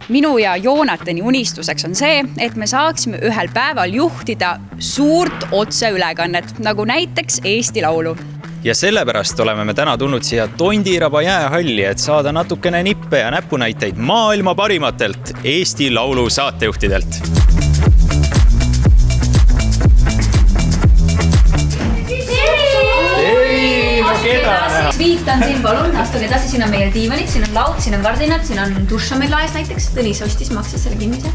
Minu ja Joonatani unistuseks on see, et me saaksime ühel päeval juhtida suurt otseülekannet, nagu näiteks Eesti Laulu. Ja sellepärast oleme me täna tulnud siia Tondiraba jäähalli, et saada natukene nippe ja näpunäiteid maailma parimatelt Eesti Laulu saatejuhtidelt. Viitan siin, palun, astuge edasi, siin on meie diivanid, siin on laud, siin on kardinad, siin on dušš on meil laes näiteks. Tõnis ostis, maksis selle kinnise.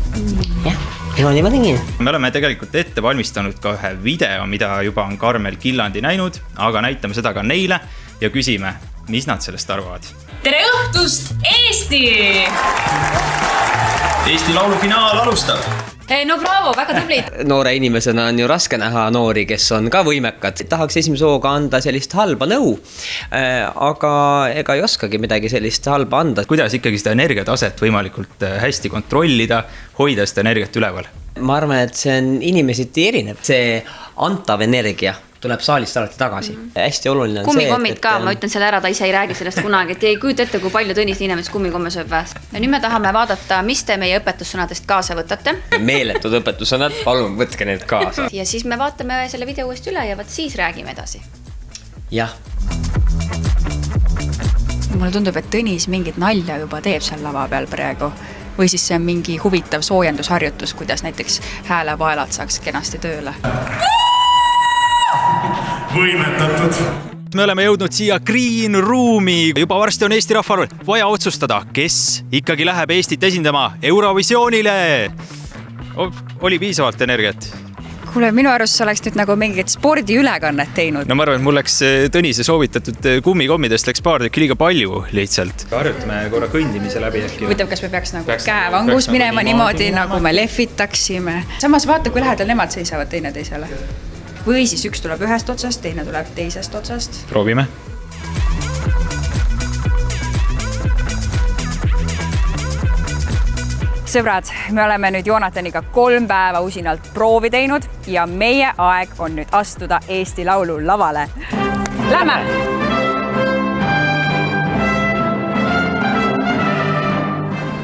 Jah, niimoodi ma tegin. Me oleme tegelikult ette valmistanud ka ühe video, mida juba on Karmel Killandi näinud, aga näitame seda ka neile ja küsime, mis nad sellest arvavad. Tere õhtust, Eesti! Eesti Laulu finaal alustab! No bravo, väga tublid! Noore inimesena on ju raske näha noori, kes on ka võimekad. Tahaks esimese hooga anda sellist halba nõu, aga ega ei oskagi midagi sellist halba anda. Kuidas ikkagi seda energiataset võimalikult hästi kontrollida, hoida seda energiat üleval? Ma arvan, et see on inimesiti erinev. See antav energia tuleb saalist alati tagasi. Hästi oluline on kummikommid ka, ma ütlen selle ära, ta ise ei räägi sellest kunagi, et ei kujuta ette, kui palju Tõnis Niinemets kummikomme sööb väest. Ja nüüd me tahame vaadata, mis te meie õpetussõnadest kaasa võtate. Meeletud õpetussõnad, palun võtke need kaasa. Ja siis me vaatame selle video uuesti üle ja siis räägime edasi. Jah. Mulle tundub, et Tõnis mingit nalja juba teeb seal lava peal praegu. Või siis see on mingi huvitav soojendusharjutus, kuidas näiteks häälevaelad saaks kenasti tööle. Võimetatud. Me oleme jõudnud siia Green Roomi. Juba varsti on Eesti rahval vaja otsustada, kes ikkagi läheb Eestit esindama Eurovisioonile. Oli piisavalt energiat? Kuule, minu arust sa oleks nüüd nagu mingit spordiülekannet teinud. No ma arvan, et mul läks Tõnise soovitatud kummikommidest läks paar tükki liiga palju lihtsalt. Harjutame korra kõndimise läbi äkki. Huvitav, kas me peaks nagu käevangus minema niimoodi, nagu me lehvitaksime. Samas vaata, kui lähedal nemad seisavad teine teisele. Või siis üks tuleb ühest otsast, teine tuleb teisest otsast. Proovime. Sõbrad, me oleme nüüd Joonataniga 3 päeva usinalt proovi teinud ja meie aeg on nüüd astuda Eesti Laulu lavale. Lähme!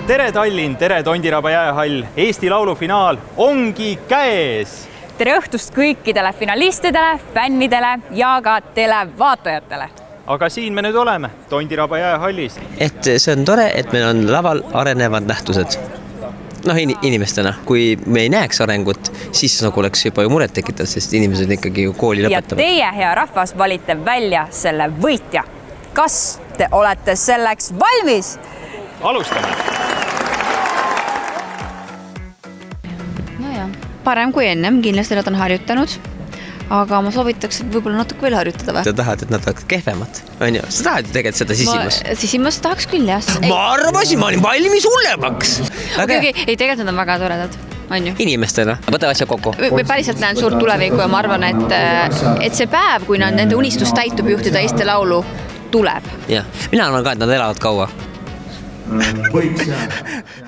Tere Tallinn, tere Tondiraba jäähall. Eesti Laulu finaal ongi käes! Tere õhtust kõikidele finalistidele, fännidele ja ka televaatajatele. Aga siin me nüüd oleme, Tondiraba jäähallis. Et see on tore, et meil on laval arenevad nähtused. Inimestena, kui me ei näeks arengut, siis nagu oleks juba ju muret tekitanud, sest inimesed ikkagi ju kooli lõpetavad. Ja teie, hea rahvas, valite välja selle võitja. Kas te olete selleks valmis? Alustame! Parem kui ennem, kindlasti nad on harjutanud, aga ma soovitaks võib-olla natuke veel harjutada või? Sa tahad, et nad oleks kehvemad? Sa tahad ju tegelikult seda sisimas? Sisimas tahaks küll, jah. Ma arvasin, ma olin valmis hullemaks. Okei, ei, tegelikult nad on väga toredad, on ju? Inimestena. Võta asja kokku. Me päriselt näen suurt tulevikku ja ma arvan, et see päev, kui nende unistus täitub juhtida Eesti Laulu, tuleb. Jah, mina arvan ka, et nad elavad kaua. Võiks jah.